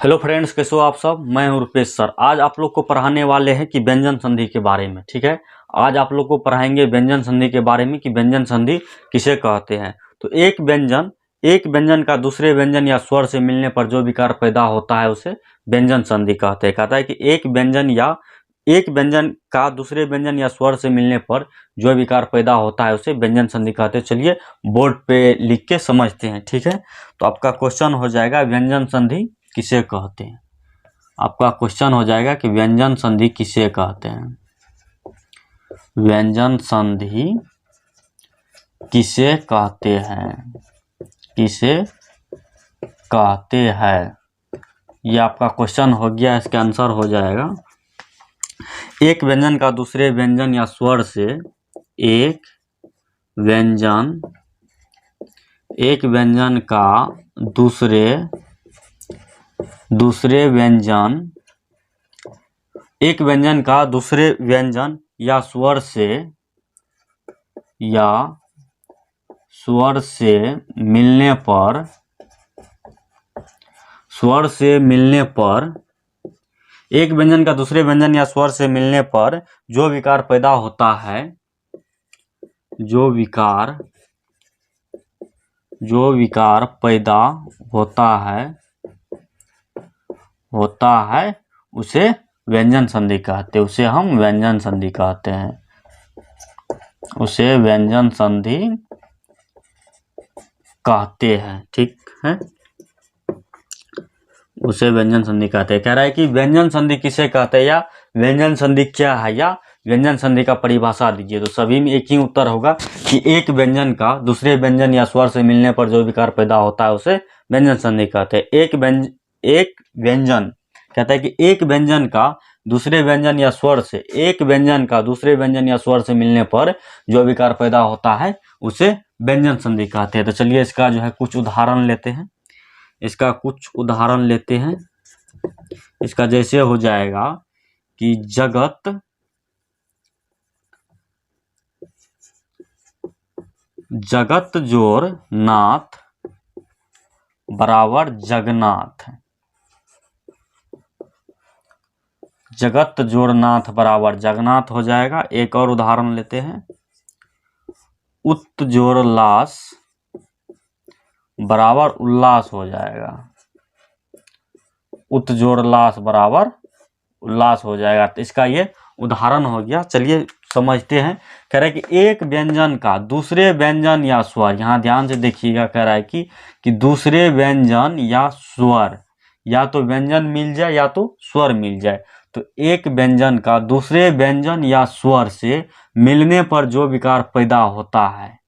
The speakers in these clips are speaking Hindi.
हेलो फ्रेंड्स, कैसे हो आप सब। मैं हूं रुपेश सर। आज आप लोग को पढ़ाने वाले हैं कि व्यंजन संधि के बारे में। ठीक है, आज आप लोग को पढ़ाएंगे व्यंजन संधि के बारे में कि व्यंजन संधि किसे कहते हैं। तो एक व्यंजन का दूसरे व्यंजन या स्वर से मिलने पर जो विकार पैदा होता है उसे व्यंजन संधि कहते हैं। कहता है कि एक व्यंजन का दूसरे व्यंजन या स्वर से मिलने पर जो विकार पैदा होता है उसे व्यंजन संधि कहते हैं। चलिए बोर्ड पे लिख के समझते हैं। ठीक है, तो आपका क्वेश्चन हो जाएगा व्यंजन संधि किसे कहते हैं। आपका क्वेश्चन हो जाएगा कि व्यंजन संधि किसे कहते हैं। व्यंजन संधि किसे कहते हैं, किसे कहते हैं, ये आपका क्वेश्चन हो गया। इसका आंसर हो जाएगा एक व्यंजन का दूसरे व्यंजन या स्वर से एक व्यंजन का दूसरे व्यंजन या स्वर से मिलने पर एक व्यंजन का दूसरे व्यंजन या स्वर से मिलने पर जो विकार पैदा होता है, जो विकार पैदा होता है उसे व्यंजन संधि कहते हैं। उसे हम व्यंजन संधि कहते हैं। उसे व्यंजन संधि कहते हैं। ठीक है, उसे व्यंजन संधि कहते हैं। कह रहा है कि व्यंजन संधि किसे कहते हैं या व्यंजन संधि क्या है या व्यंजन संधि का परिभाषा दीजिए। तो सभी में एक ही उत्तर होगा कि एक व्यंजन का दूसरे व्यंजन या स्वर से मिलने पर जो विकार पैदा होता है उसे व्यंजन संधि कहते हैं। एक व्यंजन कहता है कि एक व्यंजन का दूसरे व्यंजन या स्वर से मिलने पर जो विकार पैदा होता है उसे व्यंजन संधि कहते हैं। तो चलिए इसका जो है कुछ उदाहरण लेते हैं। इसका जैसे हो जाएगा कि जगत जोड़ नाथ बराबर जगन्नाथ। जगत जोड़ नाथ बराबर जगन्नाथ हो जाएगा। एक और उदाहरण लेते हैं। उत जोड़ लास बराबर उल्लास हो जाएगा। उत जोड़ लास बराबर उल्लास हो जाएगा। तो इसका ये उदाहरण हो गया। चलिए समझते हैं। कह रहा है कि एक व्यंजन का दूसरे व्यंजन या स्वर, यहाँ ध्यान से देखिएगा, कह रहा है कि दूसरे व्यंजन या स्वर, या तो व्यंजन मिल जाए या तो स्वर मिल जाए। तो एक व्यंजन का दूसरे व्यंजन या स्वर से मिलने पर जो विकार पैदा होता है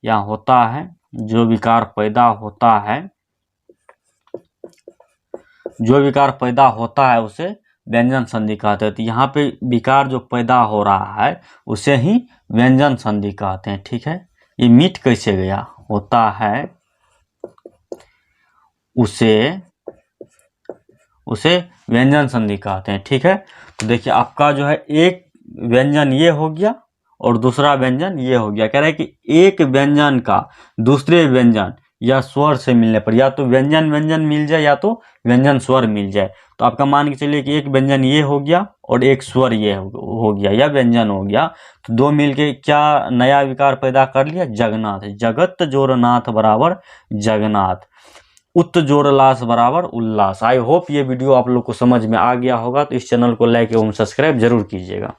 या होता है, जो विकार पैदा होता है उसे व्यंजन संधि कहते हैं। तो यहाँ पे विकार जो पैदा हो रहा है उसे ही व्यंजन संधि कहते हैं। ठीक है, ये मिट कैसे गया, होता है उसे व्यंजन संधि कहते हैं। ठीक है, तो देखिए आपका जो है एक व्यंजन ये हो गया और दूसरा व्यंजन ये हो गया। कह रहा है कि एक व्यंजन का दूसरे व्यंजन या स्वर से मिलने पर या तो व्यंजन मिल जाए या तो व्यंजन स्वर मिल जाए। तो आपका मान के चलिए कि एक व्यंजन ये हो गया और एक स्वर ये हो गया या व्यंजन हो गया। तो दो मिलके क्या नया विकार पैदा कर लिया, जगन्नाथ। जगत जोड़ नाथ बराबर जगन्नाथ। उत जोड़ लास बराबर उल्लास। आई होप ये वीडियो आप लोग को समझ में आ गया होगा। तो इस चैनल को लाइक एवं सब्सक्राइब जरूर कीजिएगा।